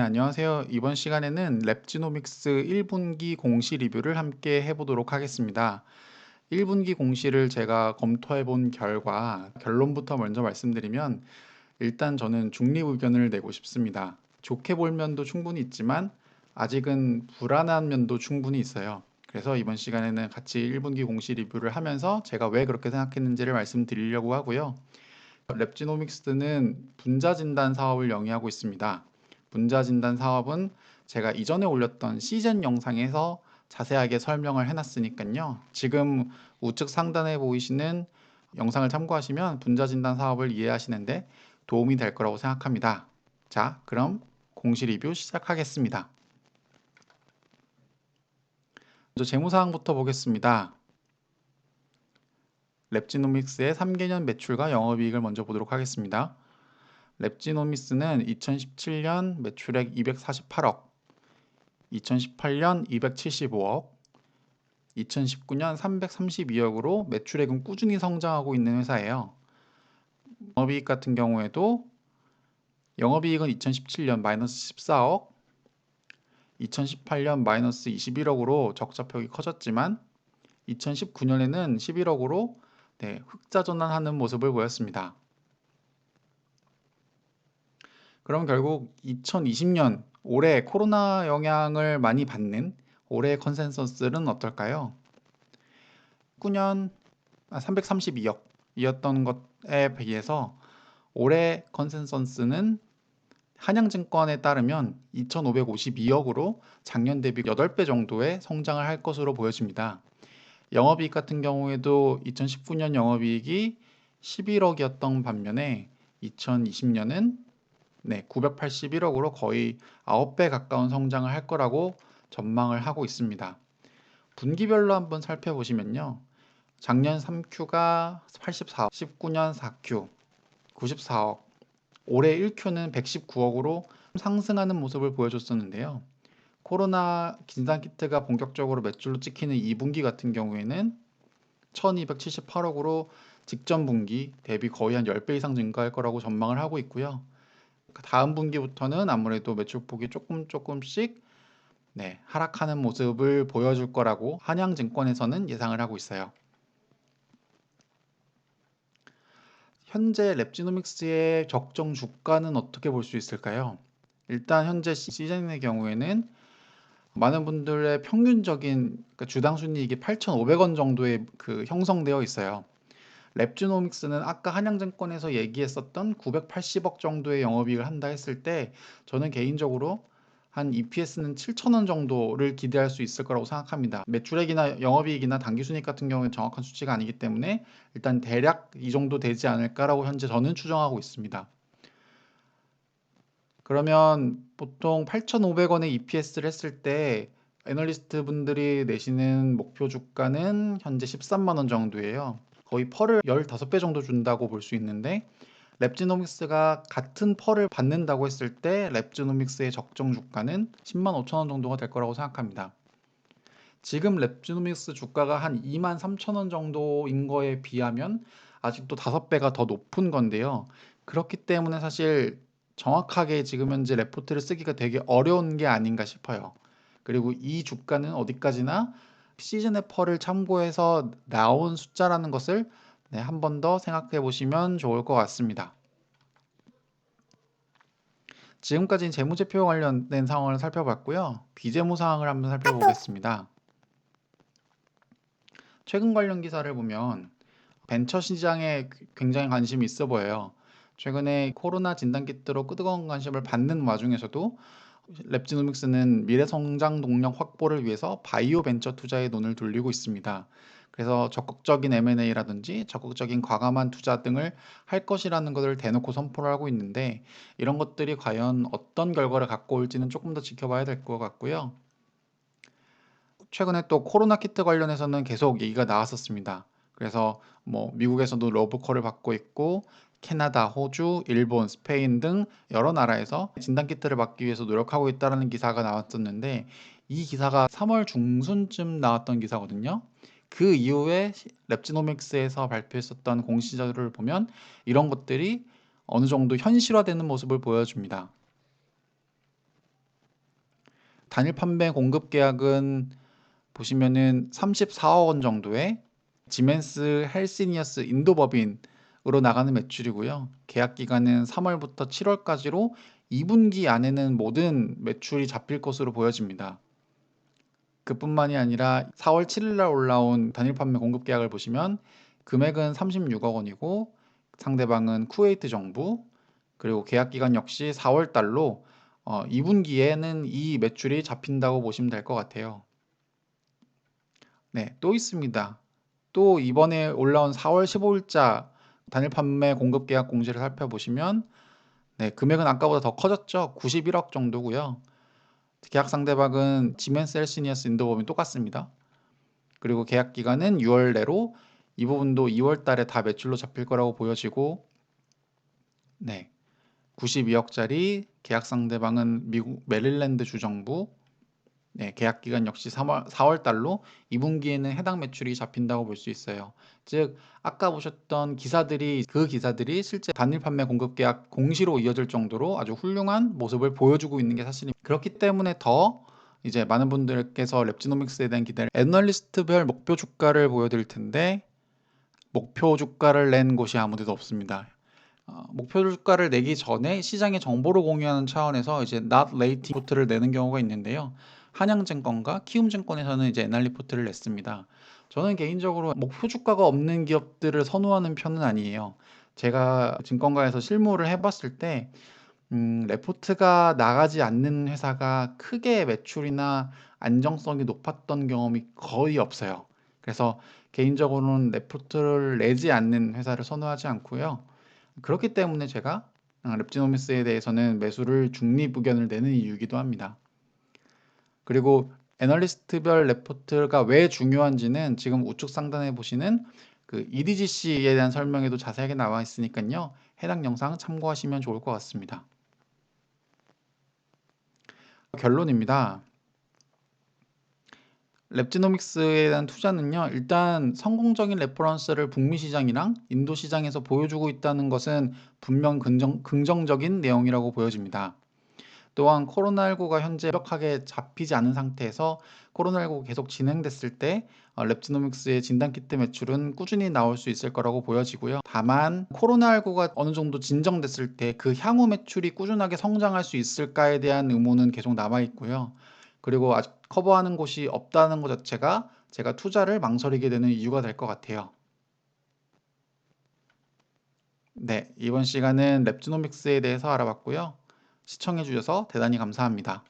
네, 안녕하세요. 이번 시간에는 랩지노믹스 1분기 공시 리뷰를 함께 해보도록 하겠습니다. 1분기 공시를 제가 검토해 본 결과 결론부터 먼저 말씀드리면 일단 저는 중립 의견을 내고 싶습니다. 좋게 볼 면도 충분히 있지만 아직은 불안한 면도 충분히 있어요. 그래서 이번 시간에는 같이 1분기 공시 리뷰를 하면서 제가 왜 그렇게 생각했는지를 말씀드리려고 하고요. 랩지노믹스는 분자 진단 사업을 영위하고 있습니다. 분자 진단 사업은 제가 이전에 올렸던 시즌 영상에서 자세하게 설명을 해놨으니까요. 지금 우측 상단에 보이시는 영상을 참고하시면 분자 진단 사업을 이해하시는데 도움이 될 거라고 생각합니다. 자, 그럼 공시 리뷰 시작하겠습니다. 먼저 재무사항부터 보겠습니다. 랩지노믹스의 3개년 매출과 영업이익을 먼저 보도록 하겠습니다. 랩지노믹스는 2017년 매출액 248억, 2018년 275억, 2019년 332억으로 매출액은 꾸준히 성장하고 있는 회사예요. 영업이익 같은 경우에도 영업이익은 2017년 마이너스 14억, 2018년 마이너스 21억으로 적자폭이 커졌지만 2019년에는 11억으로 흑자 전환하는 모습을 보였습니다. 그럼 결국 2020년 올해 코로나 영향을 많이 받는 올해 컨센서스는 어떨까요? 19년 332억이었던 것에 비해서 올해 컨센서스는 한양증권에 따르면 2,552억으로 작년 대비 8배 정도의 성장을 할 것으로 보여집니다. 영업이익 같은 경우에도 2019년 영업이익이 11억이었던 반면에 2020년은 981억으로 거의 9배 가까운 성장을 할 거라고 전망을 하고 있습니다. 분기별로 한번 살펴보시면요. 작년 3Q가 84억, 19년 4Q 94억, 올해 1Q는 119억으로 상승하는 모습을 보여줬었는데요. 코로나 진단키트가 본격적으로 매출로 찍히는 2분기 같은 경우에는 1278억으로 직전 분기 대비 거의 한 10배 이상 증가할 거라고 전망을 하고 있고요. 다음 분기부터는 아무래도 매출폭이 조금씩 하락하는 모습을 보여줄 거라고 한양증권에서는 예상을 하고 있어요. 현재 랩지노믹스의 적정 주가는 어떻게 볼 수 있을까요? 일단 현재 시즌의 경우에는 많은 분들의 평균적인 주당 순이익이 8,500원 정도에 형성되어 있어요. 랩지노믹스는 아까 한양증권에서 얘기했었던 980억 정도의 영업이익을 한다 했을 때 저는 개인적으로 한 EPS는 7,000원 정도를 기대할 수 있을 거라고 생각합니다. 매출액이나 영업이익이나 당기순이익 같은 경우는 정확한 수치가 아니기 때문에 일단 대략 이 정도 되지 않을까라고 현재 저는 추정하고 있습니다. 그러면 보통 8,500원의 EPS를 했을 때 애널리스트 분들이 내시는 목표 주가는 현재 13만 원 정도예요. 거의 펄을 15배 정도 준다고 볼 수 있는데 랩지노믹스가 같은 펄을 받는다고 했을 때 랩지노믹스의 적정 주가는 10만 5천 원 정도가 될 거라고 생각합니다. 지금 랩지노믹스 주가가 한 2만 3천 원 정도인 거에 비하면 아직도 5배가 더 높은 건데요. 그렇기 때문에 사실 정확하게 지금 현재 레포트를 쓰기가 되게 어려운 게 아닌가 싶어요. 그리고 이 주가는 어디까지나 시즌의 펄을 참고해서 나온 숫자라는 것을 한 번 더 생각해 보시면 좋을 것 같습니다. 지금까지 재무제표 관련된 상황을 살펴봤고요. 비재무 사항을 한번 살펴보겠습니다. 최근 관련 기사를 보면 벤처 시장에 굉장히 관심이 있어 보여요. 최근에 코로나 진단키트로 뜨거운 관심을 받는 와중에서도 랩지노믹스는 미래 성장 동력 확보를 위해서 바이오 벤처 투자에 눈을 돌리고 있습니다. 그래서 적극적인 M&A라든지 적극적인 과감한 투자 등을 할 것이라는 것을 대놓고 선포를 하고 있는데 이런 것들이 과연 어떤 결과를 갖고 올지는 조금 더 지켜봐야 될 것 같고요. 최근에 또 코로나 키트 관련해서는 계속 얘기가 나왔었습니다. 그래서 뭐 미국에서도 러브콜을 받고 있고 캐나다, 호주, 일본, 스페인 등 여러 나라에서 진단 키트를 받기 위해서 노력하고 있다는 기사가 나왔었는데 이 기사가 3월 중순쯤 나왔던 기사거든요. 그 이후에 랩지노믹스에서 발표했었던 공시 자료를 보면 이런 것들이 어느 정도 현실화되는 모습을 보여줍니다. 단일 판매 공급 계약은 보시면은 34억 원 정도의 지멘스 헬시니어스 인도법인으로 나가는 매출이고요. 계약 기간은 3월부터 7월까지로 2분기 안에는 모든 매출이 잡힐 것으로 보여집니다. 그뿐만이 아니라 4월 7일 날 올라온 단일 판매 공급 계약을 보시면 금액은 36억 원이고 상대방은 쿠웨이트 정부, 그리고 계약 기간 역시 4월 달로 2분기에는 이 매출이 잡힌다고 보시면 될 것 같아요. 네, 또 있습니다. 또 이번에 올라온 4월 15일자 단일 판매 공급 계약 공시를 살펴보시면 네, 금액은 아까보다 더 커졌죠. 91억 정도고요. 계약 상대방은 지멘스 헬시니어스 인도범이 똑같습니다. 그리고 계약 기간은 6월 내로 이 부분도 2월 달에 다 매출로 잡힐 거라고 보여지고 네, 92억짜리 계약 상대방은 미국 메릴랜드 주정부 네, 계약 기간 역시 4월 달로 2분기에는 해당 매출이 잡힌다고 볼 수 있어요. 즉 아까 보셨던 기사들이 실제 단일 판매 공급 계약 공시로 이어질 정도로 아주 훌륭한 모습을 보여주고 있는 게 사실입니다. 그렇기 때문에 더 이제 많은 분들께서 랩지노믹스에 대한 기대를 애널리스트별 목표 주가를 보여드릴 텐데 목표 주가를 낸 곳이 아무데도 없습니다. 목표 주가를 내기 전에 시장의 정보를 공유하는 차원에서 이제 not late 리포트를 내는 경우가 있는데요. 한양증권과 키움증권에서는 이제 엔날 리포트를 냈습니다. 저는 개인적으로 목표 주가가 없는 기업들을 선호하는 편은 아니에요. 제가 증권가에서 실무를 해봤을 때 레포트가 나가지 않는 회사가 크게 매출이나 안정성이 높았던 경험이 거의 없어요. 그래서 개인적으로는 레포트를 내지 않는 회사를 선호하지 않고요. 그렇기 때문에 제가 랩지노미스에 대해서는 매수를 중립 의견을 내는 이유이기도 합니다. 그리고 애널리스트별 레포트가 왜 중요한지는 지금 우측 상단에 보시는 그 EDGC에 대한 설명에도 자세하게 나와 있으니까요. 해당 영상 참고하시면 좋을 것 같습니다. 결론입니다. 랩지노믹스에 대한 투자는요, 일단 성공적인 레퍼런스를 북미 시장이랑 인도 시장에서 보여주고 있다는 것은 분명 긍정적인 내용이라고 보여집니다. 또한 코로나19가 현재 완벽하게 잡히지 않은 상태에서 코로나19가 계속 진행됐을 때 랩지노믹스의 진단키트 매출은 꾸준히 나올 수 있을 거라고 보여지고요. 다만 코로나19가 어느 정도 진정됐을 때 그 향후 매출이 꾸준하게 성장할 수 있을까에 대한 의문은 계속 남아 있고요. 그리고 아직 커버하는 곳이 없다는 것 자체가 제가 투자를 망설이게 되는 이유가 될 것 같아요. 네, 이번 시간은 랩지노믹스에 대해서 알아봤고요. 시청해 주셔서 대단히 감사합니다.